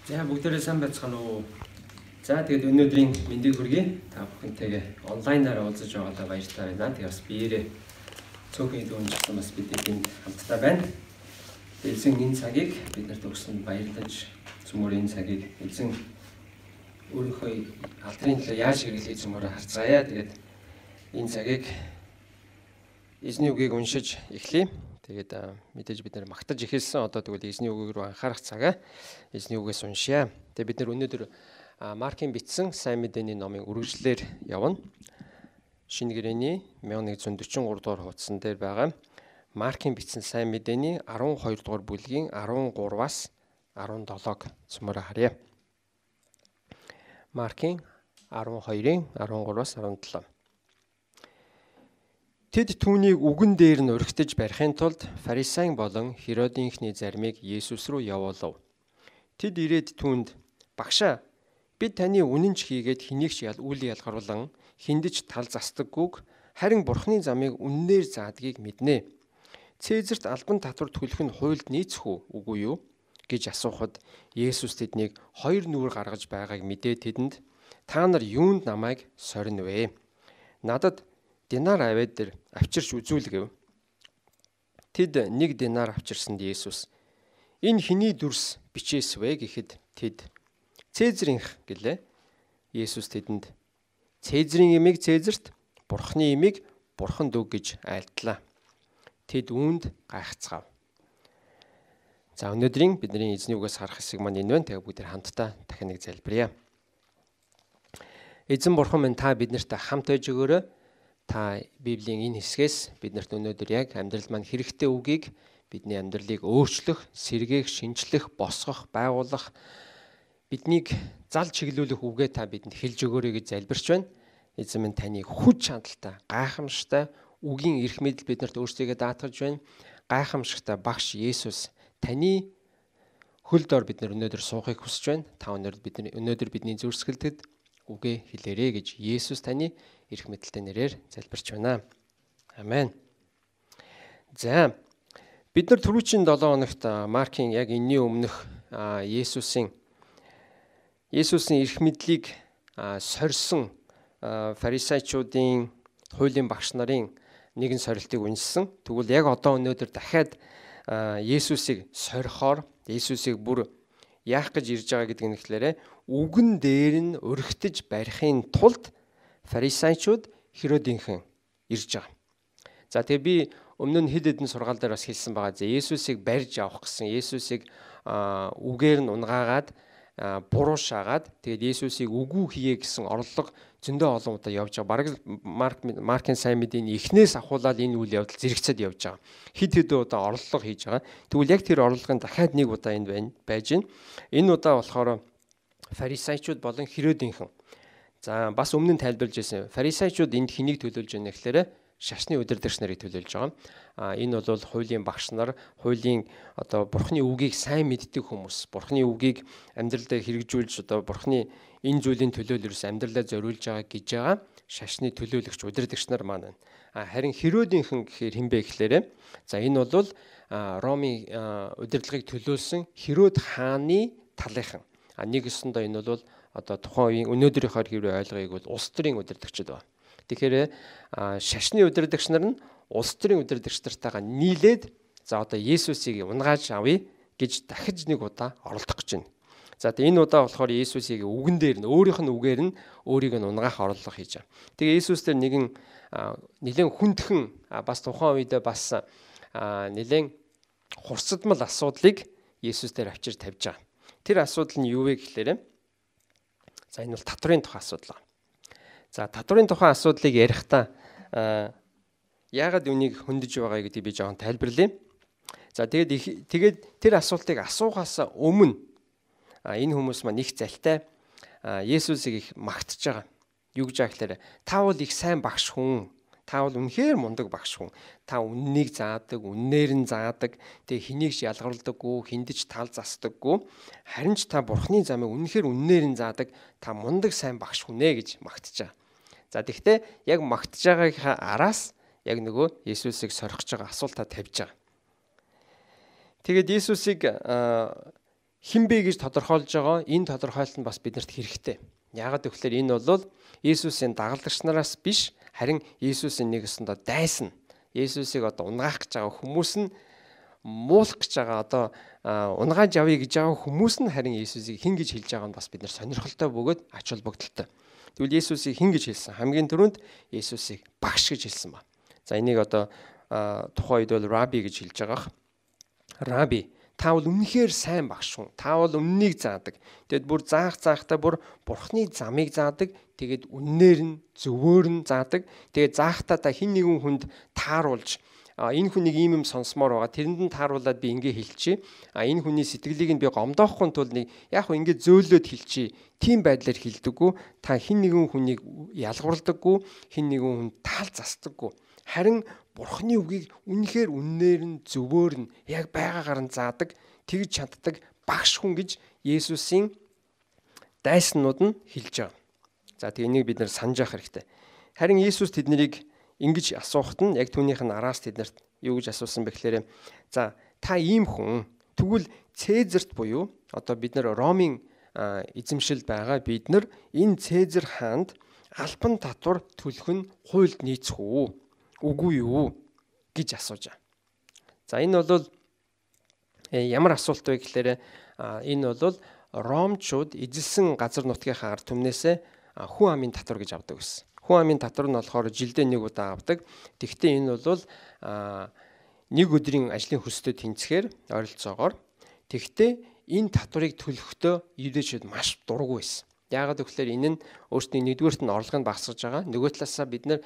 За бүгдээрээ сайн байцгаана уу. За тэгээд өнөөдрийн мэндийг хүргэе. Та бүхэнтэйгээ онлайнаар уулзаж байгаадаа баяртай байна. Тэгээд бас биеэрээ цөөхөн дүүнжсэн бас бид энд хамтдаа байна. Эзэн энэ цагийг биднэрт өгсөнд баярлаж цөмөр энэ цагийг эзэн өөрийнхөө алдрын төлөө яаж хэрэглэх цөмөр харцгаая. Тэгээд энэ цагийг эзний үгийг уншиж эхлэе. Тэгээд мэдээж бид нэр магтаж эхэлсэн. Одоо тэгвэл эзний үгийг рүү анхаарах цагаа эзний үгээс уншъя. Тэгээд бид нэр өнөөдөр Маркийн бичсэн сайн мэдээний номын үргэлжлэлээр явна. Шинэ гэрээний 1143 дугаар хуудсан дээр байгаа Маркийн бичсэн сайн мэдээний 12 дугаар бүлгийн 13-аас 17-г цөмөрө харъя. Маркийн 12-ын 13-аас 17. Тэд түүнийг үгэн дээр нь өргөтөж барихын тулд фарисеин болон Херодийнхний заримыг Есүс рүү явуулав. Тэд ирээд түүнд "Багшаа, бид таны үнэнч хийгээд хэнийг ч үл ялгаруулан хиндэж тал застаггүйг харин Бурхны замыг үннээр заадгийг мэднэ. Цэзэрт албан татвар төлөх нь хуульд нийцэх үгүй юу?" гэж асуухад Есүс тэднийг хоёр нүур гаргаж байгааг мэдээ тэдэнд "Та нар юунд намайг сорно вэ? Надад динар аваад дээр авчирч үзүүлгэв." Тэд 1 динар авчирсанд Есүс "Энэ хэний дүрс бичээс вэ?" гэхэд тэд "Цэзэрийнх" гэлээ. Есүс тэдэнд "Цэзэрийн эмийг Цэзэрт, Бурхны эмийг Бурханд өг" гэж айлтлаа. Тэд үүнд гайхацгаав. За өнөөдрийн бидний эзний үгээс харах хэсэг маань энэ байна. Тэгээ бүгд хамтдаа дахин нэг залбирая. Эзэн Бурхан минь, та биднэрт хамт байж өгөөрэй. Та Библийн энэ хэсгээс биднэрт өнөөдөр яг амьдрал маань хэрэгтэй үгийг бидний амьдралыг өөрчлөх, сэргээх, шинчлэх, босгох, байгуулах, биднийг зал чиглүүлэх үгээ та бидэнд хэлж өгөөрэй гэж залбирч байна. Эзэн минь, таны хүч чадалтай, гайхамшигтай үгийн эрх мэдэл биднэрт өөрсдийгөө даатгаж байна. Гайхамшигтай багш Есүс, таны хөл дор бид өнөөдөр суухыг хүсэж байна. Та өнөөдөр бидний зүрсгэлдэд үгээ хэлээрэй гэж Есүс таны эрх мэдэлтэй нэрээр залбирч байна. Амен. За, бид нар түрүүчийн 7 хоногт Маркийн яг энэний өмнөх Есүсийн эрх мэдлийг сорьсон фарисеучуудын, хуулийн багш нарын нэгэн сорилтыг уншсан. Тэгвэл яг одоо өнөөдөр дахиад Есүсийг сорихоор, Есүсийг бүр яах гэж ирж байгаа гэдэг нь ихлээрэ үгэн дээр нь өргөтөж барихын тулд фарисеучуд Херодийнхэн ирж байгаа. За тэгээ би өмнө нь хэд хэдэн сургаал дээр бас хэлсэн байгаа. Есүсийг барьж авах гэсэн, Есүсийг үгээр нь унгаагаад буруу шаагаад тэгээд Есүсийг үгүй хийе гэсэн орлого зөндөө олон удаа явж байгаа. Бараг Маркийн сайн мэдээний эхнээс ахуулаад энэ үйл явдал зэрэгцээд явж байгаа. Хэд хэдэн удаа орлого хийж байгаа. Тэгвэл яг тэр орлогын дахиад нэг удаа энд байж байна. Энэ удаа болохоор фарисеучуд болон Херодийнхэн. За бас өмнө нь тайлбарлаж байсан. Фарисеучуд энд хэнийг төлөөлж байна гэхээр шашны удирдагч нарыг төлөөлж байгаа. Энэ бол хуулийн багш нар, хуулийн одоо Бурхны үгийг сайн мэддэг хүмүүс, Бурхны үгийг амьдралдаа хэрэгжүүлж одоо Бурхны энэ зүйлийн төлөөлөл ерөөс амьдралаа зориулж байгаа гэж байгаа шашны төлөөлөгч, удирдагч нар маань байна. Харин Херодийнхэн гэхээр хинбэ гэхлээрэ за энэ бол Ромын удирдлагыг төлөөлсөн Херод хааны талынхан. Нэг өсөндөө энэ бол одоо тухайн үеийн өнөөдрийнхөө хэвээр ойлгоёг бол улс төрийн удирдагчид байна. Тэгэхээр шашны удирдагч нар нь улс төрийн удирдагч нартайгаа нийлээд за одоо Есүсийг унгааж авъя гэж дахиж нэг удаа оролдох гэж байна. За энэ удаа болохоор Есүсийг үгэн дээр нь өөрийнх нь үгээр нь өөрийг нь унгаах орлого хийж байгаа. Тэгээ Есүс дээр нэгэн нэлээд хүндхэн бас тухайн үедээ бас нэлээд хурцдмал асуудлыг Есүс дээр авчир тавьж байгаа. Тэр асуудал нь юу вэ гэхлээрэ за энэ бол татврын тухай асуудал. За татврын тухай асуудлыг ярихдаа яагаад үнийг хөндөж байгаа гэдгийг би жоохон тайлбарлая. За тэгээд тэр асуултыг асуухаас өмнө энэ хүмүүс маань их залтай Есүсийг их магтж байгаа. Юу гэж байгаа гэхээр та бол их сайн багш хүн. Та бол үнэхээр мундаг багш хүн. Та үннийг заадаг, үннээр нь заадаг. Тэгээ хэнийг ч ялгаруулдаггүй, хиндэж тал застдаггүй. Харин ч та Бурхны замыг үнэхээр үннээр нь заадаг. Та мундаг сайн багш хүн ээ гэж магтж байгаа. За тэгвэл яг магтж байгаагийнхаа араас яг нөгөө Есүсийг сорих гэж байгаа асуултаа тавьж байгаа. Тэгээд Есүсийг хинбэ гэж тодорхойлж байгаа энэ тодорхойлолт нь бас биднэрт хэрэгтэй. Яагаад гэвэл энэ бол Есүсийн дагалдагч нараас биш, харин Есүсийн нэгэсэндээ дайсан. Есүсийг одоо унгаах гэж байгаа хүмүүс нь, муулах гэж байгаа унгааж авъя гэж байгаа хүмүүс нь харин Есүсийг хэн гэж хэлж байгаа нь бас бид нар сонирхолтой бөгөөд ач холбогдолтой. Тэгвэл Есүсийг хэн гэж хэлсэн? Хамгийн түрүүнд Есүсийг багш гэж хэлсэн ба. За энийг тухайн үед бол раби гэж хэлж байгаа. Раби, та бол үнэхээр сайн багш хүн. Та бол үннийг заадаг. Тэгэд бүр заахтаа бүр Бурхны замыг заадаг. Тэгээд үннээр нь зөвөөр нь заадаг. Тэгээд заахтаа та хин нэгэн хүнд тааруулж энэ хүнийг ийм юм сонсомоор байгаа. Тэрэнд нь тааруулаад би ингэ хэлчихье. Энэ хүний сэтгэлийг нь би гомдоохгүй тул нэг яг хөө ингэ зөөлөд хэлчихье. Тийм байдлаар хэлдэггүй. Та хин нэгэн хүнийг ялгуурлдаггүй, хин нэгэн хүнд таал застдаггүй. Харин Бурхны үгийг үнэхээр үннээр нь зөвөөр нь яг байгаагаар нь заадаг, тэгж чаддаг багш хүн гэж Есүсийн дайснууд нь хэлж байгаа. За тэгээ энийг бид нар санаж явах хэрэгтэй. Харин Есүс тэднийг ингэж асуухад нь яг түүнийх нь араас тэднэрт юу гэж асуусан бэ гэхээр за та ийм хүн тэгвэл Цэзарт буюу одоо бид нар Ромын эзэмшилд байгаа бид нар энэ Цэзар хаанд албан татвар төлөх нь хуульд нийцэх үү? Үгүй юу гэж асууж байгаа. За энэ бол ямар асуулт вэ гэхээр энэ бол Ромчууд эзэлсэн газар нутгийнхаа ард түмнээсээ хүн амын татвар гэж авдаг гэсэн. Хүн амын татвар нь болохоор жилдээ нэг удаа авдаг. Тэгвэл энэ бол нэг өдрийн ажлын хөстэй тэнцэхээр ойролцоогоор. Тэгвэл энэ татварыг төлөхдөө евдээчүүд маш дургүй байсан. Яагаад гэвэл энэ нь өөрсдийн нэгдүгээрт нь орлогыг багасгаж байгаа. Нөгөө талаасаа бид нар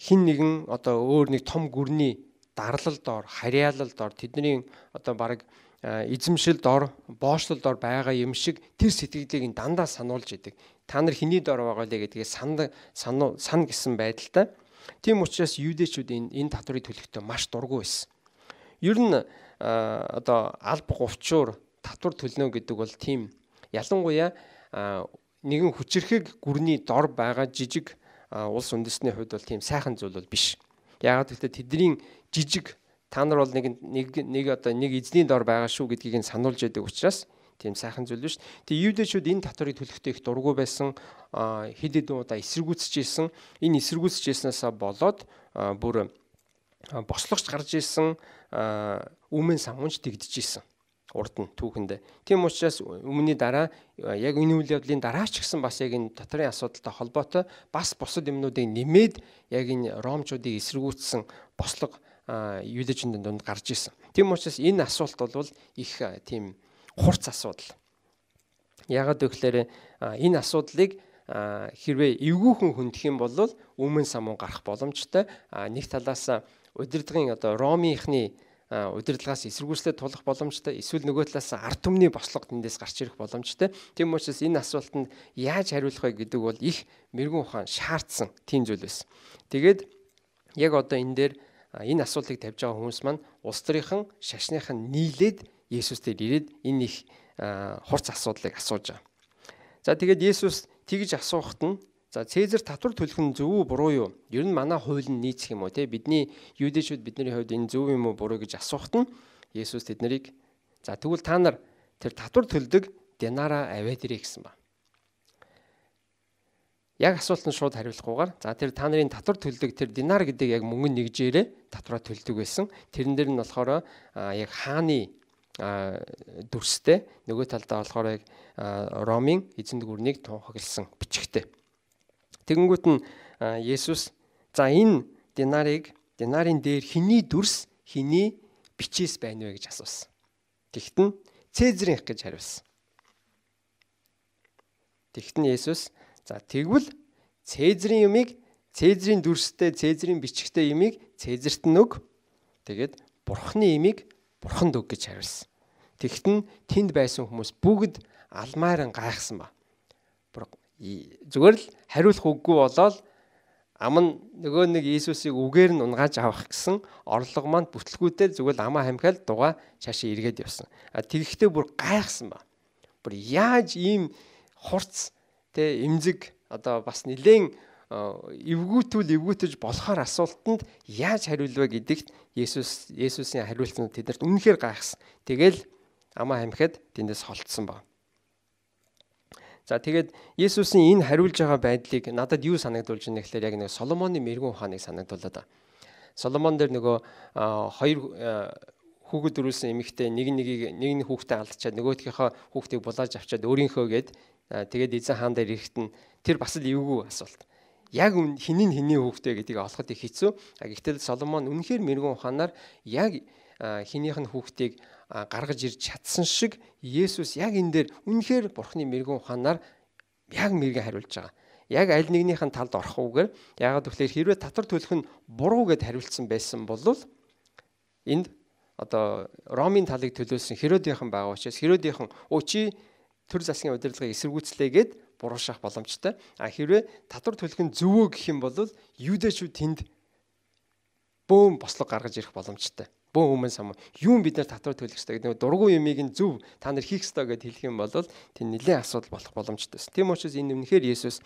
хин нэгэн өөр нэг том гүрний дарлал доор, харьяалал доор тэдний бараг эзэмшил доор, боочлол доор байгаа юм шиг тэр сэтгэлийг дандаа сануулж идэг. Та нар хэний доор байгаа лээ гэдгээ сан гэсэн байдалтай. Тийм учраас юудэчүүд энэ татварыг төлөхдөө маш дургүй байсан. Ер нь алба говчуур татвар төлнө гэдэг бол тийм ялангуяа нэгэн хүчирхэг гүрний дор байгаа жижиг улс үндэстний хувьд бол тийм сайхан зүйл бол биш. Яагаад гэвэл тэдний жижиг та нар бол нэг эзний дор байгаа шүү гэдгийг нь сануулж яадаг учраас тийм сайхан зүйл биш. Тэгээ юудэчүүд энэ татварыг төлөхдөө их дургүй байсан, хэд хэдэн удаа эсэргүүцэж исэн. Энэ эсэргүүцэж исэнээсээ болоод бүр бослогч гарч исэн, өмнө самунч тэгдэж исэн. Урд нь түүхэндээ. Тийм учраас өмнөний дараа яг энэ үйл явдлын дараа ч гэсэн бас яг энэ дотрын асуудалтай холбоотой бас бусад юмнуудыг нэмээд яг энэ ромчуудыг эсэргүүцсэн бослого юудэчийн дунд гарч исэн. Тийм учраас энэ асуулт бол их тийм хурц асуудал. Яагаад гэвэл энэ асуудлыг хэрвээ эвгүйхэн хөндөх юм бол өмнө самун гарах боломжтой. Нэг талаас удирдлагын Ромынхны удирдлагаас эсэргүүцлээ тулах боломжтой. Эсвэл нөгөө талаас ард түмний бослого тэндээс гарч ирэх боломжтой. Тийм учраас энэ асуултанд яаж хариулах вэ гэдэг бол их мэрэгэн ухаан шаардсан тийм зүйл байсан. Тэгээд яг энэ дээр энэ асуултыг тавьж байгаа хүмүүс маань улс төрийнхэн шашныхан нийлээд Есүс дээр ирээд энэ их хурц асуудлыг асууж байгаа. За тэгээд Есүс тэгж асуухад нь за Цэзар татвар төлөх нь зөв үү буруу юу? Ер нь манай хууль нь нийцэх юм уу те? Бидний юудэчүүд бидний хувьд энэ зөв юм уу буруу гэж асуухад нь Есүс тэднийг за тэгвэл та нар тэр татвар төлдөг динараа аваад ирээ гэсэн ба. Яг асуулт нь шууд хариулахгүйгээр за тэр та нарын татвар төлдөг тэр динар гэдэг яг мөнгө нэгжээрээ татвараа төлдөг байсан. Тэрэн дээр нь болохоор яг хааны дүрстэй нөгөө талдаа болохоор яг Ромын эзэнт гүрнийг тунхагласан бичгтэй. Тэгэнгүүт нь Есүс за энэ динарын дээр хэний дүрс, хэний бичээс байна вэ гэж асуусан. Тэгэхэд нь Цэзрийнх гэж хариулсан. Тэгэхэд нь Есүс за тэгвэл Цэзрийн юмыг Цэзрийн дүрстэй, Цэзрийн бичгтэй юмыг Цэзарт нь өг. Тэгээд Бурхны юмыг Бурханд өг гэж хариулсан. Тэгэхэд нь тэнд байсан хүмүүс бүгд алмааран гайхсан ба. Зүгээр л хариулах үггүй болоод ам нөгөө нэг Иесусыг үгээр нь унгааж авах гэсэн орлого манд бүтлгүүтэй зүгээр л амаа хамхиал дугаа цаашаа эргээд явсан. Тэгэхдээ бүр гайхсан ба. Бүр яаж ийм хурц тэ эмзэг бас нэлээд эвгүүтэж болохоор асуултанд яаж хариулвэ гэдэгт Есүсийн хариултанд тэднэрт үнэхээр гайхсан. Тэгэл Амаа хамхиад тэндээс холдсон баг. За тэгээд Есүсийн энэ хариулж байгаа байдлыг надад юу санагдуулж байна гэхээр яг нэг Соломоны мэрэгэн ухааныг санагдуулаад. Соломон дээр нөгөө хоёр хүүхэд төрүүлсэн эмэгтэй нэг хүүхдээ алдчихад нөгөөдгийнхөө хүүхдийг булааж авчаад өөрийнхөө гээд тэгээд эзэн хаан дээр ирэхэд нь тэр бас л эвгүй асуулт. Яг хиний хүүхдээ гэдгийг олоход их хэцүү. Гэхдээ Соломон үнэхээр мэрэгэн ухаанаар яг хинийх нь хүүхдийг гаргаж ирж чадсан шиг Есүс яг энэ дээр үнэхээр Бурхны мэрэгэн ухаанаар яг мэрэгэн хариулж байгаа. Яг аль нэгнийх нь талд орохгүйгээр яагаад гэвэл хэрвээ татвар төлөх нь буруу гэд хариулсан байсан бол энд одоо Ромын талыг төлөөсөн Херодийнхан байгаа учраас Херодийнхан чи төр засгийн удирдлагыг эсэргүүцлээгээд буруушаах боломжтой. Хэрвээ татвар төлөх нь зөвөө гэх юм бол юудэшүүд тэнд бөөм бослог гаргаж ирэх боломжтой. Бөөм өмнө сам юм бид нар татвар төлөх ёстой гэдэг дургуй юмыг нь зөв та нар хийх ёстой гэд хэлэх юм бол тэр нэлээд асуудал болох боломжтой. Тийм учраас энэ үнэхээр Есүс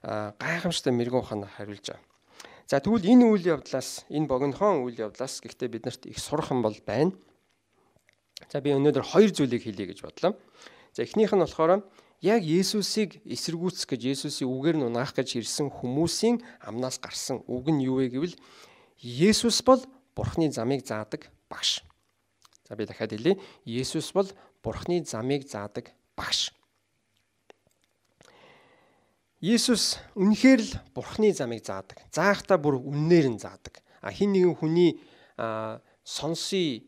гайхамшигтай мэрэгэн ухаанаар хариулж байгаа. За тэгвэл энэ үйл явдлаас энэ богинохон үйл явдлаас гэхдээ биднэрт их сурах юм бол байна. За би өнөөдөр хоёр зүйлийг хэлье гэж бодлоо. За эхнийх нь болохоор яг Есүсийг эсэргүүцэх гэж Есүсийн үгээр нь унаах гэж ирсэн хүмүүсийн амнаас гарсан үг нь юу вэ гэвэл Есүс бол Бурхны замыг заадаг багш. За би дахиад хэлье. Есүс бол Бурхны замыг заадаг багш. Есүс үнэхээр л Бурхны замыг заадаг. Заахта бүр үннээр нь заадаг. Хин нэгэн хүний сонсъё.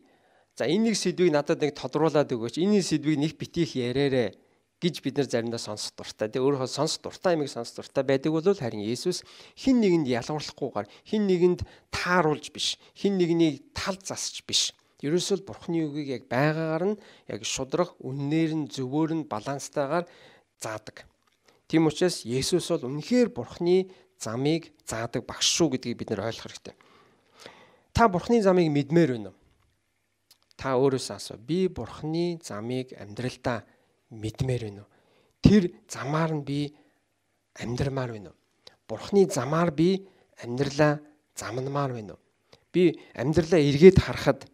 За энэ нэг сэдвийг надад нэг тодруулаад өгөөч. Энэ сэдвийг нэг битгий яриарэ гэж бид нар заримдаа сонсох дуртай. Тэгээ өөрөөхөө сонсох дуртай юмыг сонсох дуртай байдаг бол харин Есүс хин нэгэнд ялгуурлахгүйгээр хин нэгэнд тааруулж биш, хин нэгнийг тал засч биш. Ерөөсөө Бурхны үгийг яг байгаагаар нь яг шудраг, үннээр нь, зөвөөр нь, баланстайгаар заадаг. Тийм учраас Есүс бол үнэхээр Бурхны замыг заадаг багш шүү гэдгийг бид нар ойлгох хэрэгтэй. Та Бурхны замыг мэдмээр байна уу? Та өөрөөсөө асуу. Би Бурхны замыг амьдралдаа мэдмээр байна уу? Тэр замаар нь би амьдрмаар байна уу? Бурхны замаар би амьдралаа замнамаар байна уу? Би амьдралаа эргээд харахад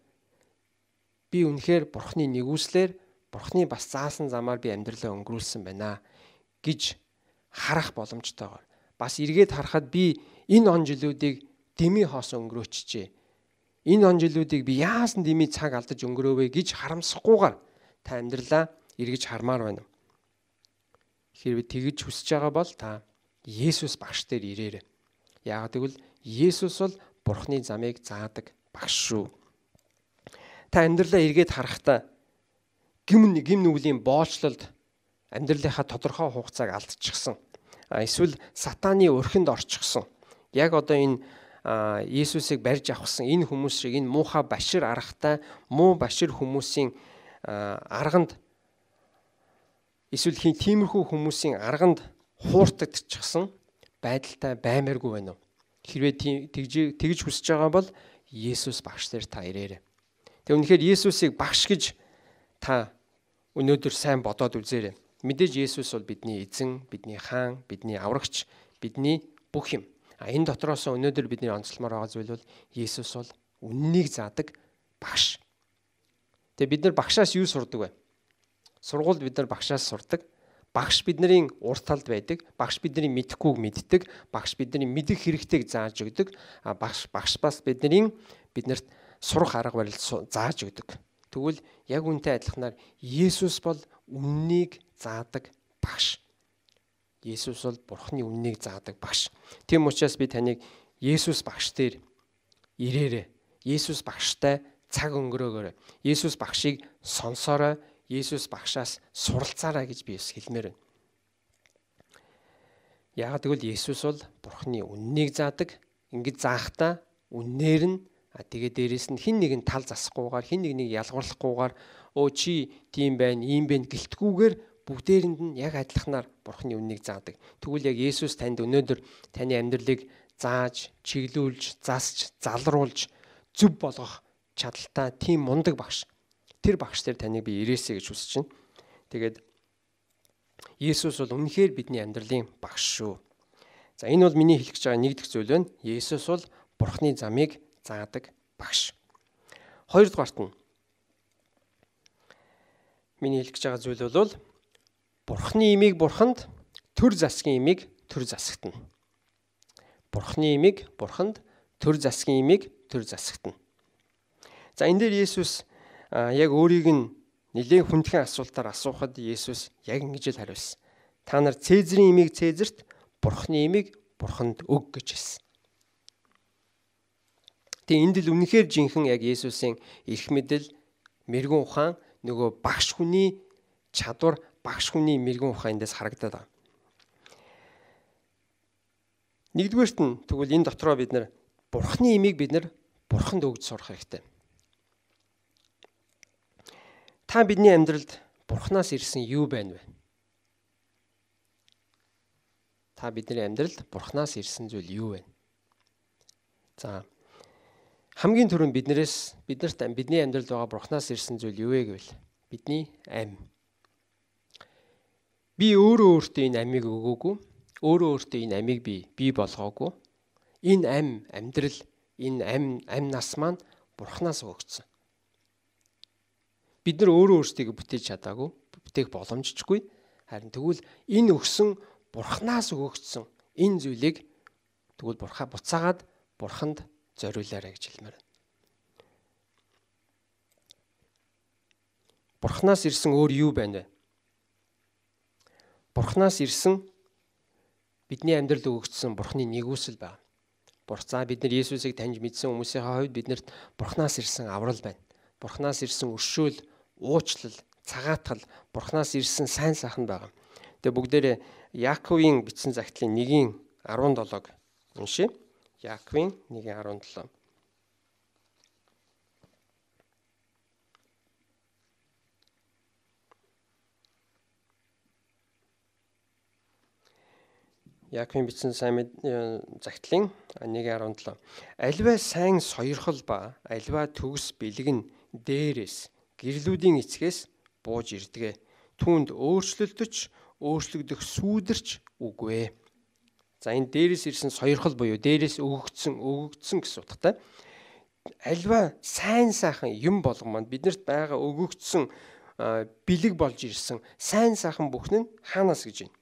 би үнэхээр Бурхны нэгүслэр Бурхны бас заасан замаар би амьдралаа өнгөрүүлсэн байна гэж харах боломжтойгоор бас эргээд харахад би энэ он жилүүдийг дэмий хоосон өнгөрөөчжээ. Энэ он жилүүдийг би яасан дэмий цаг алдаж өнгөрөөвэ гэж харамсахгүйгээр та амьдралаа эргэж хармаар байна. Хэрвээ тэгж хүсэж байгаа бол та Есүс багш дээр ирээрэй. Яагаад гэвэл Есүс бол Бурхны замыг заадаг багш шүү. Та амьдралаа эргээд харахтаа гим нүглийн боолчлолд амьдралынхаа тодорхой хугацааг алдчихсан. Эсвэл сатааны өрхөнд орчихсон. Яг одоо энэ Есүсийг барьж авахсан энэ хүмүүс шиг энэ муухай башир аргатай муу башир хүмүүсийн арганд эсвэл тиймэрхүү хүмүүсийн арганд хууртагдчихсан байдалтай баймааргүй байна уу? Хэрвээ тэгж хүсэж байгаа бол Есүс багш дээр та ирээрэй. Тэг үнэхээр Есүсийг багш гэж та өнөөдөр сайн бодоод үзээрэй. Мэдээж Есүс бол бидний эзэн, бидний хаан, бидний аврагч, бидний бүх юм. Энэ дотроос өнөөдөр бидний онцлмоор байгаа зүйл бол Есүс бол үннийг заадаг багш. Тэгээ бид нар багшаас юу сурдаг вэ? Сургуульд бид нар багшаас сурдаг. Багш бидний урт талд байдаг. Багш бидний мэдэхгүйг мэддэг. Багш бидний мэдэх хэрэгтэйг зааж өгдөг. Багш бас биднэрт сурах арга барил зааж өгдөг. Тэгвэл яг үнтэй адилханаар Есүс бол үннийг заадаг багш. Есүс бол Бурхны үннийг заадаг багш. Тийм учраас би таныг Есүс багш дээр ирээрэй. Есүс багштай цаг өнгөрөөгөөрэй. Есүс багшийг сонсоорой. Есүс багшаас суралцаарай гэж би хэлмээр байна. Яагаад гэвэл Есүс бол Бурхны үннийг заадаг. Ингэж заахтаа үннээр нь тэгээ дээрэс нь хин нэгэн тал засахгүйгээр хин нэгнийг ялгуурлахгүйгээр чи тийм байна, ийм байна гэлтгүүгээр бүгдээрэнд нь яг адилханаар Бурхны үннийг заадаг. Тэгвэл яг Есүс танд өнөөдөр таны амьдралыг зааж, чиглүүлж, засч, залруулж, зөв болгох чадaltaй тийм мундаг багш. Тэр багш дээр таныг би ирээсэй гэж хүсэж байна. Тэгээд Есүс бол үнэхээр бидний амьдралын багш шүү. За энэ бол миний хэлэх гэж байгаа нэг дэх зүйл байна. Есүс бол Бурхны замыг заадаг багш. Хоёрдугаарт нь миний хэлэх гэж байгаа зүйл бол Бурхны имийг бурханд, төр засгийн имийг төр засагтана. Бурхны имийг бурханд, төр засгийн имийг төр засагтана. За энэ дээр Есүс яг өөрийг нь нэлээд хүндхэн асуултаар асуухад Есүс яг ингэж л хариулсан. Та нар Цэзэрийн имийг Цэзэрт, Бурхны имийг бурханд өг гэж хэлсэн. Тэгээ энд л үнэхээр жинхэнэ яг Есүсийн эрх мэдэл, мэрэгэн ухаан, нөгөө багш хүний чадвар, багш хүний мэрэгэн ухаан эндээс харагдаад байна. Нэгдүгээрт нь тэгвэл энэ дотроо бид нар Бурхны имийг бид нар бурханд өгж сурах хэрэгтэй. Та бидний амьдралд Бурханаас ирсэн юу байна вэ? Та бидний амьдралд Бурханаас ирсэн зүйл юу вэ? За хамгийн түрүүнд бидний амьдралд байгаа Бурханаас ирсэн зүйл юу вэ гэвэл бидний ам. Би өөртөө энэ амийг өгөөгүй. Өөртөө энэ амийг би бий болгоогүй. Энэ ам, амьдрал, энэ ам нас маань Бурханаас өгөгдсөн. Бид нар өөртөө бүтээж чадаагүй, бүтээх боломжчгүй. Харин тэгвэл энэ өгсөн Бурханаас өгөгдсөн энэ зүйлийг тэгвэл буцаагаад Бурханд зориулаарай гэж хэлмээр байна. Бурханаас ирсэн өөр юу байна вэ? Бурханаас ирсэн бидний амьдралд өгөгдсөн Бурханы нэгүсэл байна. За бид нар Есүсийг таньж мэдсэн хүмүүсийн хувьд биднэрт Бурханаас ирсэн аврал байна. Бурханаас ирсэн өршөөл, уучлал, цагаатгал, Бурханаас ирсэн сайн сайхан байна. Тэгээ бүгдээрээ Яаковын бичсэн загтлын 1:17-г уншъя. Яаковын 1:17. Яаковын бичсэн сайн загтлын 1:17. Аливаа сайн сойрхол ба аливаа төгс бэлгэн дээрээс гэрлүүдийн эцгээс бууж ирдэгэ. Түүнд өөрчлөлтөж, өөрчлөгдөх сүүдэрч үгүй. За энэ дээрээс ирсэн сойрхол буюу дээрээс өгөгдсөн гэсэн утгатай. Аливаа сайн сайхан юм болгомонд биднэрт байгаа өгөгдсөн бэлэг болж ирсэн сайн сайхан бүхэн нь хаанаас гэж байна?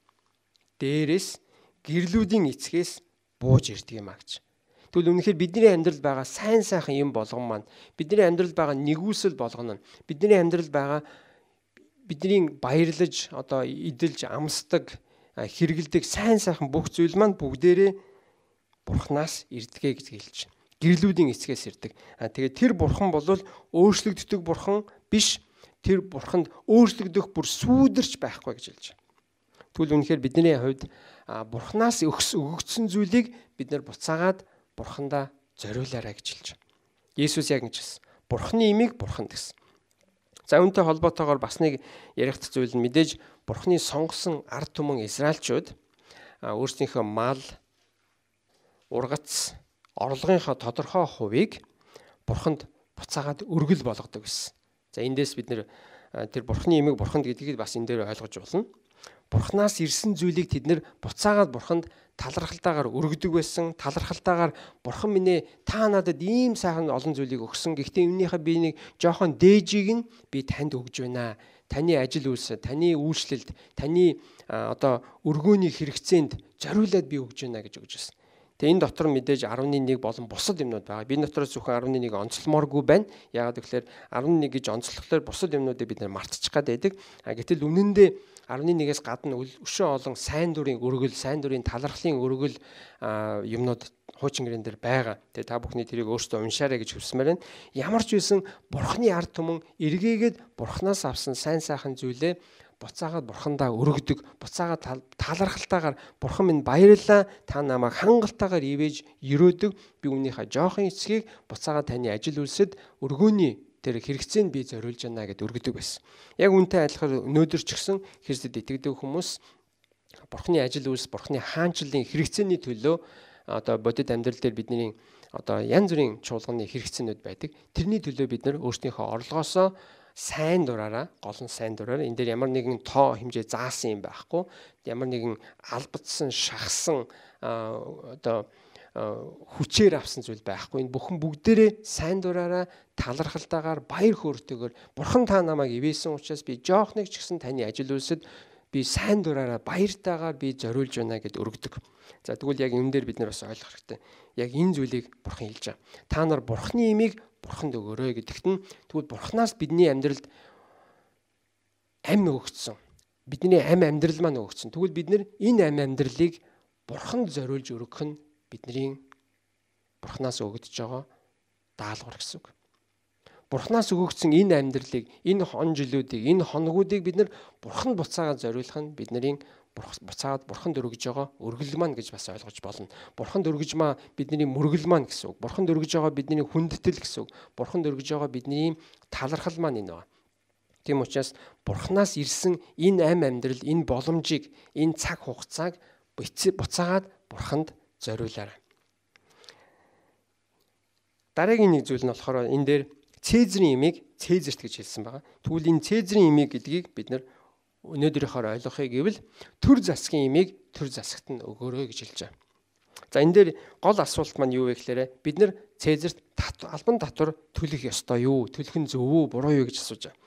Дээрээс гэрлүүдийн эцгээс бууж ирдэг юм а гэж. Тэгвэл үнэхээр бидний амьдралд байгаа сайн сайхан юм болгон маань, бидний амьдралд байгаа нэгүсэл болгоно нь, бидний амьдралд байгаа бидний баярлаж, эдэлж, амсдаг, хэрэгэлдэг сайн сайхан бүх зүйл маань бүгдээрээ Бурханаас ирдэгэ гэж хэлж байна. Гэрлүүдийн эцгээс ирдэг. Тэгээд тэр Бурхан бол өөрчлөгддөг Бурхан биш. Тэр Бурханд өөрчлөгдөх бүр сүүдэрч байхгүй гэж хэлж байна. Тэгвэл үнэхээр бидний хувьд Бурханаас өгөгдсөн зүйлийг бид нар буцаагаад Бурхандаа зориулаарай гэж хэлж байна. Есүс яг ингэж хэлсэн. Бурханы имийг Бурханд гэсэн. За үүнтэй холбоотойгоор бас нэг ярих зүйл нь мэдээж Бурханы сонгосон ард түмэн Израильчууд өөрсдийнхөө мал, ургац, орлогынхоо тодорхой хувийг Бурханд буцаагаад өргөл болгодог гэсэн. За эндээс бид нэр тэр Бурханы имийг Бурханд гэдгийг бас энэ дээр ойлгож болно. Бурханаас ирсэн зүйлийг тэд нэр буцаагаад Бурханд талархалтайгаар өргөдөг байсан. Талархалтайгаар Бурхан минь ээ та надад ийм сайхан олон зүйлийг өгсөн. Гэхдээ үүнийхээ би нэг жоохон дээжийг нь би танд өгж байна. Таны ажил үйлс, таны үйлчлэлд, таны өргөөний хэрэгцээнд зориулаад би өгж байна гэж өгж байсан. Тэгээ энэ дотор мэдээж 11 болон бусад юмнууд байгаа. Би дотроос зөвхөн 11-ийг онцлмооргүй байна. Яагаад гэвэл 11 гэж онцлохлоор бусад юмнуудыг бид нэр мартчих гад байдаг. Гэтэл үнэндээ 11-ээс гадна өшөө олон сайн дурын өргөл, сайн дурын талархлын өргөл юмнууд хуучин гэрэн дээр байгаа. Тэгээ та бүхний тэрийг өөрсдөө уншаарай гэж хүсмээр байна. Ямар ч байсан Бурханы ард түмэн эргээгээд Бурханаас авсан сайн сайхан зүйлээ буцаагаад Бурхандаа өргөдөг, буцаагаад талархалтайгаар Бурхан минь баярлалаа, та намайг хангалтайгаар ивэж өрөөдөг, би үүнийхээ жоохын эцгийг буцаагаад таны ажил үйлсэд өргөөний тэр хэрэгцээнд би зориулж байна гэд өргөдөг байсан. Яг үүнтэй адилхан өнөөдөр ч гэсэн Христэд итгэдэг хүмүүс Бурханы ажил үйлс, Бурханы хаанчлалын хэрэгцээний төлөө бодит амьдрал дээр бидний янз бүрийн чуулганы хэрэгцээнүүд байдаг. Тэрний төлөө бид нар өөрсдийнхөө орлогоосоо сайн дураараа, гол нь сайн дураараа энэ дээр ямар нэгэн тоо хэмжээ заасан юм байхгүй. Ямар нэгэн албадсан, шахсан хүчээр авсан зүйл байхгүй. Энэ бүхэн бүгдээрээ сайн дураараа талархалтайгаар баяр хөөртэйгээр Бурхан та намайг ивээсэн учраас би жоохныг ч гэсэн таны ажил үйлсэд би сайн дураараа баяртайгаар би зориулж байна гэд өргөдөг. За тэгвэл яг энэ дээр бид нар бас ойлгох хэрэгтэй. Яг энэ зүйлийг Бурхан хэлж байгаа. Та нар Бурханы имийг Бурханд өгөөрэй гэдэгт нь тэгвэл Бурханаас бидний амьдралд ам өгөгдсөн. Бидний ам амьдрал маань өгөгдсөн. Тэгвэл бид нар энэ ам амьдралыг Бурханд зориулж өргөх нь бидний Бурханаас өгөгдөж байгаа даалгавар гэсэн үг. Бурханаас өгөгдсөн энэ амьдралыг, энэ хон жилүүдийг, энэ хоногуудыг бид нар Бурханд буцаагаад зориулах нь бидний буцаагаад Бурханд өргөж байгаа өргөл маань гэж бас ойлгож болно. Бурханд өргөж маа бидний мөргөл маань гэсэн үг. Бурханд өргөж байгаа бидний хүндэтгэл гэсэн үг. Бурханд өргөж байгаа бидний талархал маань энэ байна. Тийм учраас Бурханаас ирсэн энэ ам амьдрал, энэ боломжийг, энэ цаг хугацааг буцаагаад Бурханд зориулаарай. Дараагийн нэг зүйл нь болохоор энэ дээр Цэзрийн имийг Цэзэрт гэж хэлсэн байгаа. Тэгвэл энэ Цэзрийн имийг гэдгийг бид нар өнөөдрийнхөөр ойлгохыг гэвэл төр засгийн имийг төр засагт нь өгөөрэй гэж хэлж байгаа. За энэ дээр гол асуулт маань юу вэ гэхээр бид нар Цэзэрт албан татвар төлөх ёстой юу? Төлөх нь зөв үү, буруу юу гэж асууж байгаа.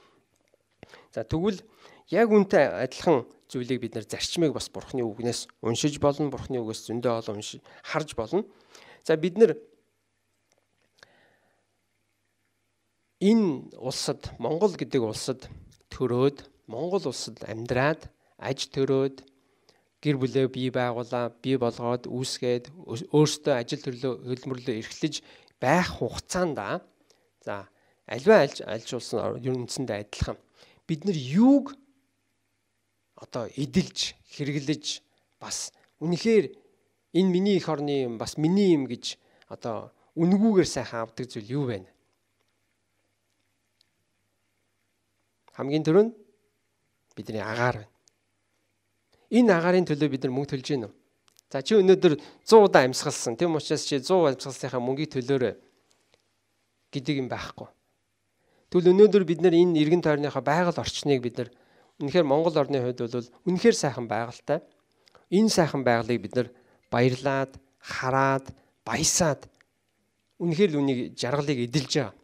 За тэгвэл яг үнтэй адилхан зүйлийг бид нар зарчмыг бас Бурханы үгнээс уншиж болно, Бурханы үгээс зөндөө олон харж болно. За бид нар энэ улсад, Монгол гэдэг улсад төрөөд, Монгол улсад амьдраад, аж төрөөд, гэр бүлээ бий байгуулаа, бий болгоод, үүсгээд, өөрсдөө ажил хөдөлмөрлөө эрхлэж байх хугацаанд за альва альж улсын үндсэндээ адилхан бид нар юуг одоо эдэлж, хэрэглэж бас үнэхээр энэ миний эх орны юм, бас миний юм гэж одоо үнгүүгээр сайхан авдаг зүйл юу вэ? Хамгийн түрүүнд бидний агаар байна. Энэ агаарын төлөө бид нар мөнгө төлж гин үү? За чи өнөөдөр 100 удаа амьсгалсан. Тийм учраас чи 100 амьсгалсныхаа мөнгийг төлөөрэй гэдэг юм байхгүй. Тэгвэл өнөөдөр бид нар энэ эргэн тойрныхаа байгаль орчныг бид нар үнэхээр Монгол орны хувьд бол үнэхээр сайхан байгальтай. Энэ сайхан байгалыг бид нар баярлаад, хараад, баясаад үнэхээр л үнийг жаргалыг эдэлж байгаа.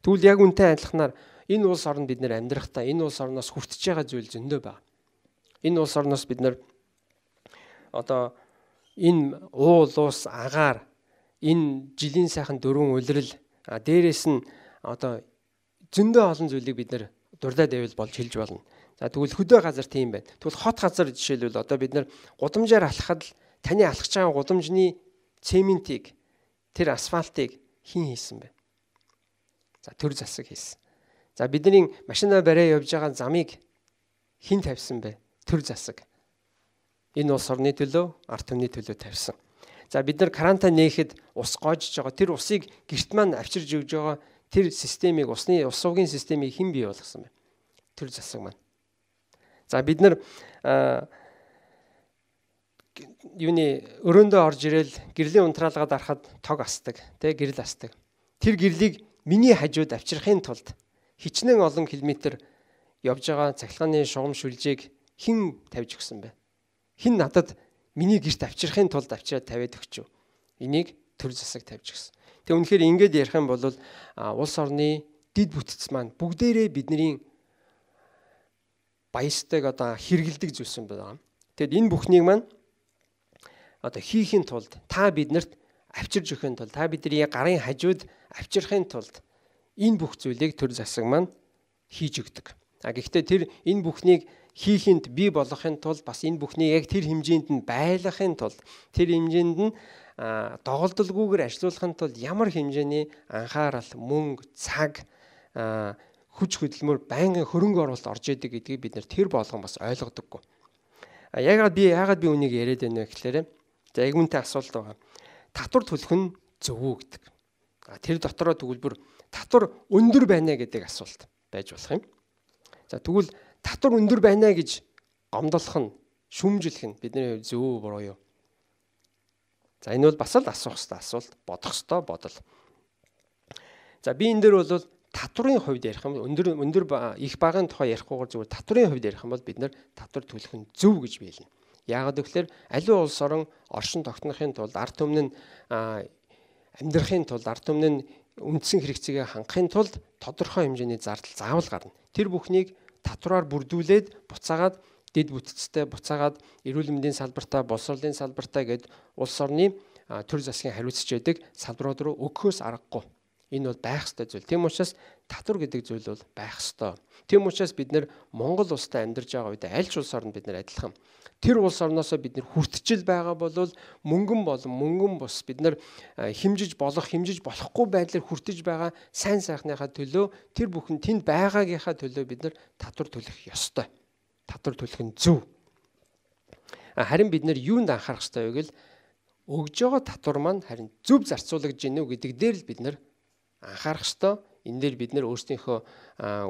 Тэгвэл яг үнтэй адилханаар энэ улс орнд бид нэр амьдрахдаа энэ улс орноос хүртэж байгаа зүйл зөндөө байна. Энэ улс орноос бид нар одоо энэ уул уус агаар энэ жилийн сайхан дөрвөн улирал дээрээс нь одоо зөндөө олон зүйлийг бид нар дурдаад байвал болж хэлж болно. За тэгвэл хөдөө газар тийм байна. Тэгвэл хот газар жишээлбэл одоо бид нар гудамжаар алхахад таны алхаж байгаа гудамжны цементийг тэр асфальтыг хэн хийсэн бэ? За төр засаг хийсэн. За бидний машинаа бариа явж байгаа замыг хэн тавьсан бэ? Төр засаг. Энэ улс орны төлөө, ард түмний төлөө тавьсан. За бид нар карантаа нээхэд ус гоожж байгаа. Тэр усыг гэрт маань авчирж өгж байгаа тэр системийг, ус суугийн системийг хэн бий болгосон бэ? Төр засаг маань. За бид нар юуны өрөөндөө орж ирэл гэрлийн унтраалгаад арахад тог асдаг, тэ гэрэл асдаг. Тэр гэрлийг миний хажууд авчрахын тулд хичнээн олон километр явж байгаа цахилгааны шугам шүлжээг хэн тавьж өгсөн бэ? Хэн надад миний гэрт авчрахын тулд авчираад тавиад өгч юу? Энийг төр засаг тавьж өгсөн. Тэг үнэхээр ингэж ярих юм бол улс орны дид бүтц маань бүгдээрээ бидний баястайг одоо хэрэгэлдэг зүйлс юм байна. Тэгэд энэ бүхнийг маань одоо хийхин тулд та биднэрт авчирж өгөхийн тулд та бидний гарын хажууд авчрахын тулд энэ бүх зүйлийг төр засаг маань хийж өгдөг. Гэхдээ тэр энэ бүхнийг хийхэд бий болгохын тулд бас энэ бүхнийг яг тэр хэмжээнд нь байлгахын тулд тэр хэмжээнд нь доголдолгүйгээр ажилуулахын тулд ямар хэмжээний анхаарал, мөнгө, цаг, хүч хөдөлмөр байнгын хөрөнгө оруулалт орж идэг гэдгийг бид нэр тэр болгон бас ойлгодоггүй. Яагаад би үнийг яриад байна вэ гэхээр за яг үнтэй асуулт байгаа. Татвар төлөх нь зөв үү гэдэг. Тэр дотороо төгөлбөр татвар өндөр байна гэдэг асуулт байж болох юм. За тэгвэл татвар өндөр байна гэж гомдолох нь, шүмжлэх нь бидний зөв үү буруу юу? За энэ бол бас л асуух ёстой асуулт, бодох ёстой бодол. За би энэ дээр бол татварын хувьд ярих юм өндөр их багын тухай ярихгүйгээр зүгээр татварын хувьд ярих юм бол бид нэр татвар төлөх нь зөв гэж биелнэ. Яагаад гэвэл аливаа улс орон оршин тогтнохын тулд ард түмэн нь амьдрахын тулд ард түмэн нь үндсэн хэрэгцээгээ хангахын тулд тодорхой хэмжээний зардал заавал гарна. Тэр бүхнийг татвараар бүрдүүлээд буцаагаад дэд бүтцтэй буцаагаад эрүүл мэндийн салбартаа, боловсролын салбартаа гэд улс орны төр засгийн хариуцж байдаг салбарууд руу өгөхөөс аргагүй. Энэ бол байх ёстой зүйл. Тийм учраас татвар гэдэг зүйл бол байх ёстой. Тийм учраас бид нэр Монгол улстай амьдарч байгаа үед аль ч улс оронд бид нэр адилхан. Тэр улс орноосоо бид нэр хүртчил байгаа бол мөнгөн бус бид нэр химжиж болохгүй байдлаар хүртэж байгаа сайн сайхныхаа төлөө тэр бүхэн тэнд байгаагийнхаа төлөө бид нэр татвар төлөх ёстой. Татвар төлөх нь зөв. Харин бид нэр юунд анхаарах ёстой вэ гэвэл өгж байгаа татвар маань харин зөв зарцуулагдж гинэ үү гэдэг дээр л бид нэр анхаарах ёстой. Энэ дээр бид нэр өөрсдийнхөө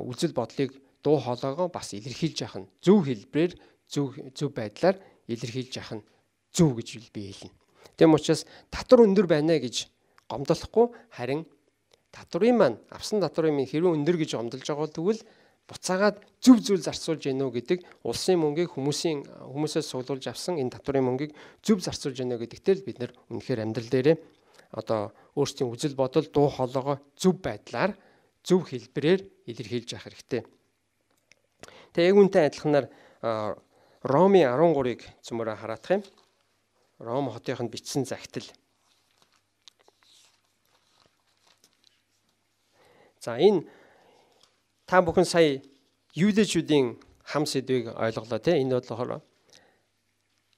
үзэл бодлыг дуу хоолойгоо бас илэрхийлж явах нь зөв хэлбэрээр зөв байдлаар илэрхийлж явах нь зөв гэж би хэлнэ. Тэм учраас татвар өндөр байна гэж гомдохгүй, харин авсан татврын минь хэрвээ өндөр гэж гомдолж байгаа тэгвэл буцаагаад зөв зүйл зарцуулж гинэ үү гэдэг улсын мөнгийг хүмүүсээс суулуулж авсан энэ татврын мөнгийг зөв зарцуулж гинэ гэдэгтэл бид нэр үнэхээр амьдрал дээрээ өөрсдийн үзэл бодол дуу хоолойгоо зөв байдлаар зөв хэлбэрээр илэрхийлж явах хэрэгтэй. Тэгээ яг үнтэй адилханаар Ромын 13-ыг зөмөрө хараадах юм. Ром хотынд бичсэн захидал. За энэ та бүхэн сая юудэчүүдийн хам сэдвийг ойлголоо те. Энэ бол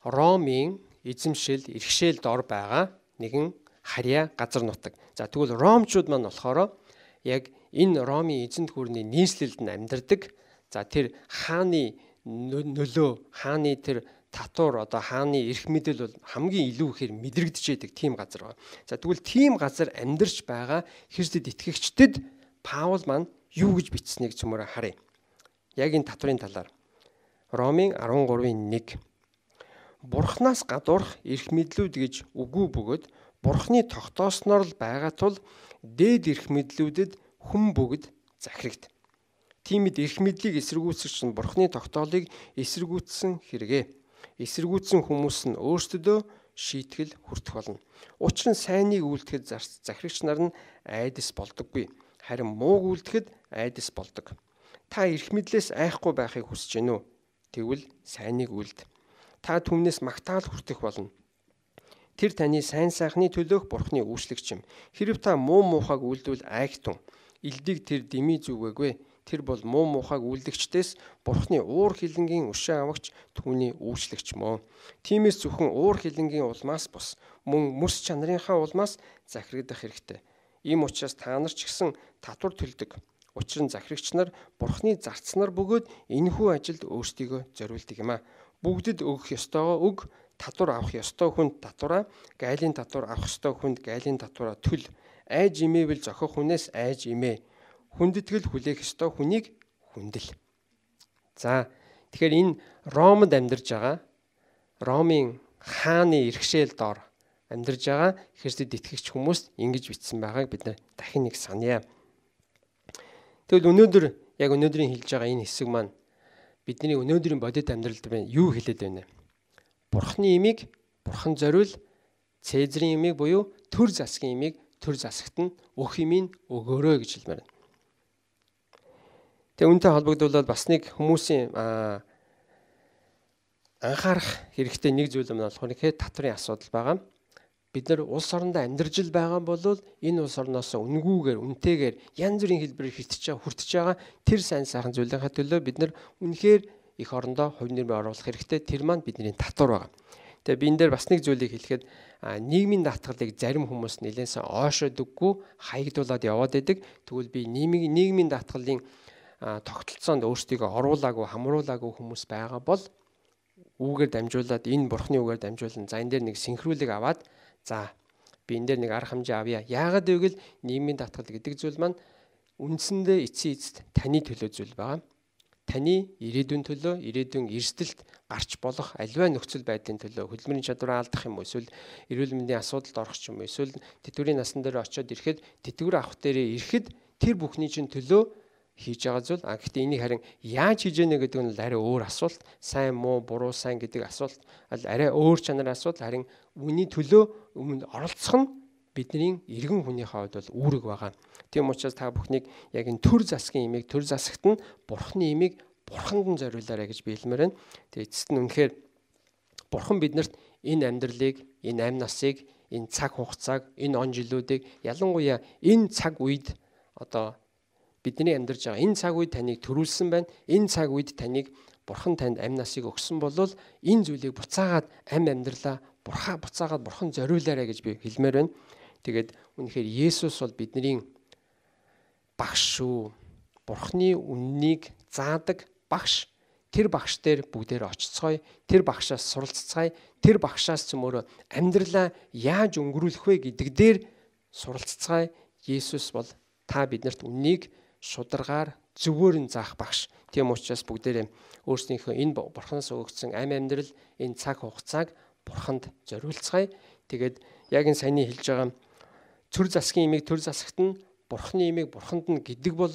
Ромын эзэмшил, иргэшээлд ор байгаа нэгэн харьяа газар нутаг. За тэгвэл ромчууд маань болохоор яг энэ Ромын эзэнт гүрний нийслэлд нь амьдардаг. За тэр хааны нөлөө, хааны тэр татвар хааны эрх мэдэл бол хамгийн илүү ихээр мэдрэгдэж байдаг тийм газар байна. За тэгвэл тийм газар амьдарч байгаа Христэд итгэгчдэд Паул маань юу гэж бичсэнийг цөмөрө харъя. Яг энэ татврын талаар. Ромын 13:1. Бурханаас гадуурх эрх мэдлүүд гэж үгүй бөгөөд Бурханы тогтоосноор л байгаа тул дээд эрх мэдлүүдэд хүн бүгд захирагд. Тиймд эрх мэдлийг эсэргүүцэгч нь Бурханы тогтоолыг эсэргүүцсэн хэрэгэ. Эсэргүүцсэн хүмүүс нь өөрсдөө шийтгэл хүртэх болно. Учир нь сайныг үйлдэхэд захирагч нар нь айдас болдоггүй. Харин мууг үйлдэхэд айдас болдог. Та эрх мэдлээс айхгүй байхыг хүсэж гинүү. Тэгвэл сайныг үйлд. Та түмнээс магтаал хүртэх болно. Тэр таны сайн сайхны төлөөх Бурханы үүслэгч юм. Хэрв та муу муухайг үйлдвэл айхтун. Илдийг тэр дими зүгээгүй. Тэр бол муу муухайг үйлдэгчдээс Бурханы уур хилэнгийн өшөө авагч түүний үүслэгч мөн. Тиймээс зөвхөн уур хилэнгийн улмаас бус мөн мэс чанарынхаа улмаас захирагдах хэрэгтэй. Ийм учраас та нар ч гэсэн татвар төлдөг. Учир нь захирагч нар Бурханы зарцснаар бөгөөд энэхүү ажилд өөрсдийгөө зориулдаг юм а. Бүгдэд өгөх ёстойгоо өг. Татвар авах ёстой хүнд татвараа, гайлын татвар авах ёстой хүнд гайлын татвараа төль. Айж имээвэл зохих хүнээс айж имээ. Хүндэтгэл хүлээх ёстой хүнийг хүндэл. За тэгэхээр энэ Ромод амьдарж байгаа Ромын хааны иргэшээл дор амьдарж байгаа Христэд итгэгч хүмүүст ингэж бичсэн байгааг бид дахин нэг саная. Тэгвэл өнөөдрийн хэлж байгаа энэ хэсэг маань бидний өнөөдрийн бодит амьдралд юу хэлээд байна вэ? Бурхны имийг Бурхан зориул, Цэзрийн имийг буюу төр засгийн имийг төр засагт нь өгөх имийг өгөөрэй гэж хэлмээр байна. Тэгээ үүнтэй холбогдуулаад бас нэг хүмүүсийн анхаарах хэрэгтэй нэг зүйл нь болохоор татврын асуудал байгаа. Бид нар улс орондоо амьдарч байгаа бол энэ улс орноос үнгүүгээр, үнэтэйгээр янз бүрийн хэлбэрээр хүртэж байгаа тэр сайн сайхан зүйлийнхаа төлөө бид нар үнэхээр их орондоо хувь нэмрээ оруулах хэрэгтэй. Тэр маань бидний татвар байгаа. Тэгээ би энэ дээр бас нэг зүйлийг хэлэхэд нийгмийн даатгалыг зарим хүмүүс нэлээдсэн ойшоодөггүй хаягдуулаад яваад байдаг. Тэгвэл би нийгмийн даатгалын тогтолцоонд өөрсдийгөө оруулаагүй, хамруулаагүй хүмүүс байгаа бол үүгээр дамжуулаад энэ Бурхны үгээр дамжуулан за энэ дээр нэг синхруулыг аваад за би энэ дээр нэг арга хэмжээ авъя. Яагаад гэвэл нийгмийн даатгал гэдэг зүйл маань үндсэндээ эцсийн эцэст таны төлөө зүйл байгаа. Таны ирээдүйн төлөө, ирээдүйн эрсдэлд гарч болох аливаа нөхцөл байдлын төлөө хөдөлмөрийн чадвараа алдах юм уу, эсвэл эрүүл мэндийн асуудалд орох ч юм уу, эсвэл тэтгэврийн насан дээр очиод ирэхэд тэтгэвэр авах дээрээ ирэхэд тэр бүхний чинь төлөө хийж байгаа зүйл. Гэхдээ энийг харин яаж хийж яах гэдэг нь арай өөр асуулт. Сайн муу буруу сайн гэдэг асуулт арай өөр чанарын асуулт. Харин үүний төлөө өмнө оролцох нь бидний иргэн хүнийхээ хувьд бол үүрэг байгаа. Тийм учраас та бүхнийг яг энэ төр засгийн имийг төр засагт нь Бурхны имийг Бурханд нь зориулаарай гэж би хэлмээр байна. Тэгээ эцэст нь үнэхээр Бурхан биднэрт энэ амьдралыг, энэ амь насыг, энэ цаг хугацааг, энэ он жилүүдийг ялангуяа энэ цаг үед одоо бидний амьдарч байгаа энэ цаг үед таныг төрүүлсэн байна. Энэ цаг үед таныг Бурхан танд амь насыг өгсөн бол энэ зүйлийг буцаагаад амь амьдралаа буцаагаад Бурхан зориулаарай гэж би хэлмээр байна. Тэгээд үнэхээр Есүс бол бидний багш шүү. Бурхны үннийг заадаг багш. Тэр багш дээр бүгдээр очицгоё. Тэр багшаас суралццгаая. Тэр багшаас цөмөрө амьдралаа яаж өнгөрүүлэх вэ гэдэг дээр суралццгаая. Есүс бол та биднэрт үннийг шударгаар зөвөөр нь заах багш. Тийм учраас бүгдээрээ өөрснийхөө энэ Бурханаас өгөгдсөн амь амьдрал, энэ цаг хугацааг Бурханд зориулцгаая. Тэгээд яг энэ саяны хэлж байгаа төр засгийн имийг төр засагт нь Бурхны имийг Бурханд нь гэдэг бол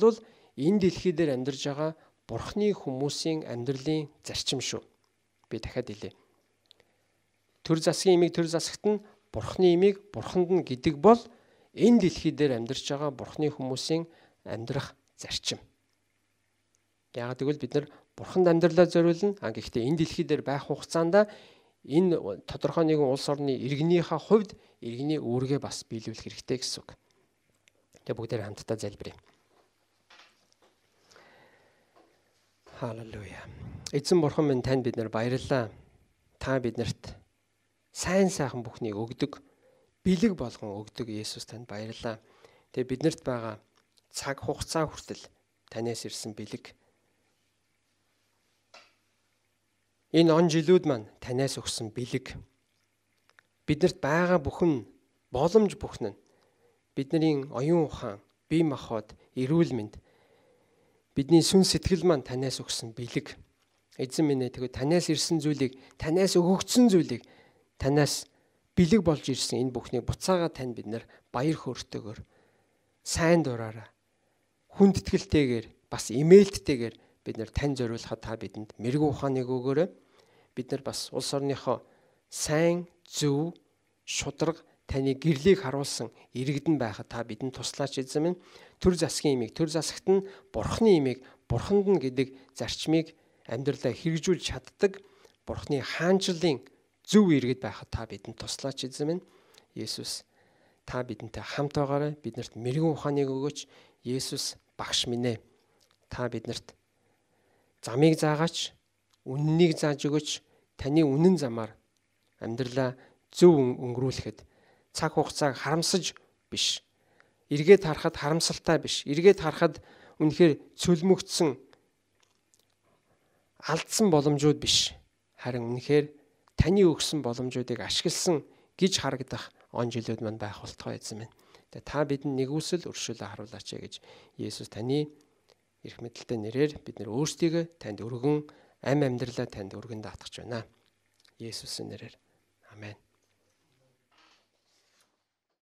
энэ дэлхий дээр амьдарж байгаа Бурхны хүмүүсийн амьдралын зарчим шүү. Би дахиад хэлье. Төр засгийн имийг төр засагт нь Бурхны имийг Бурханд нь гэдэг бол энэ дэлхий дээр амьдарч байгаа Бурхны хүмүүсийн амьдрах зарчим. Яагаад гэвэл бид нар Бурханд амьдралаа зориулна. Гэхдээ энэ дэлхий дээр байх хугацаанд энэ тодорхой нэгэн улс орны иргэнийхээ хувьд иргэний үүргээ бас биелүүлэх хэрэгтэй гэсэн үг. Тэгээ бүгдээр хамтдаа залбирая. Халелуя. Эзэн Бурхан минь танд бид нар баярлалаа. Та биднэрт сайн сайхан бүхнийг өгдөг, бэлэг болгон өгдөг Есүс танд баярлалаа. Тэгээ биднэрт байгаа цаг хугацаа хүртэл танаас ирсэн бэлэг. Энэ он жилүүд маань танаас өгсөн бэлэг. Биднэрт байгаа бүхэн боломж бүхэн нь бидний оюун ухаан, бие махбод, эрүүл мэнд, бидний сүн сэтгэл маань танаас өгсөн бэлэг. Эзэн минь ээ тэгээд танаас ирсэн зүйлийг, танаас өгөгдсөн зүйлийг танаас бэлэг болж ирсэн энэ бүхнийг буцаага тань бид нар баяр хөөртэйгээр сайн дураараа хүндэтгэлтэйгээр бас имэйлттэйгээр бид нар тань зориулахад та бидэнд мэрэгэн ухааныг өгөөрэй. Бид нар бас улс орныхоо сайн, зөв, шударга таны гэрлийг харуулсан иргэдэн байхад та бидэнд туслаач эзэн минь. Төр засгийн имийг төр засагт нь Бурхны имийг Бурханд нь гэдэг зарчмыг амьдралаа хэрэгжүүлж чаддаг Бурхны хаанчлалын зөв иргэд байхад та бидэнд туслаач эзэн минь. Есүс та бидэнтэй хамт байгаарай. Биднэрт мэрэгэн ухааныг өгөөч. Есүс багш минь ээ. Та биднэрт замыг заагаач, үннийг зааж өгөөч. Таны үнэн замаар амьдралаа зөв өнгөрүүлэхэд цаг хугацааг харамсаж биш. Эргээд харахад харамсалтай биш. Эргээд харахад үнэхээр цөлмөгдсөн алдсан боломжууд биш. Харин үнэхээр таны өгсөн боломжуудыг ашигласан гэж харагдах он жилүүд мань байх болтугай эзэн минь. Тэгээ та бидэнд нэгүсэл өршөөлө харуулаач гэж Есүс таны эрх мэдэлтэй нэрээр бид нар өөрсдийгөө танд өргөн амь амьдралаа танд өргөн даатгаж байна. Есүсийн нэрээр. Амен.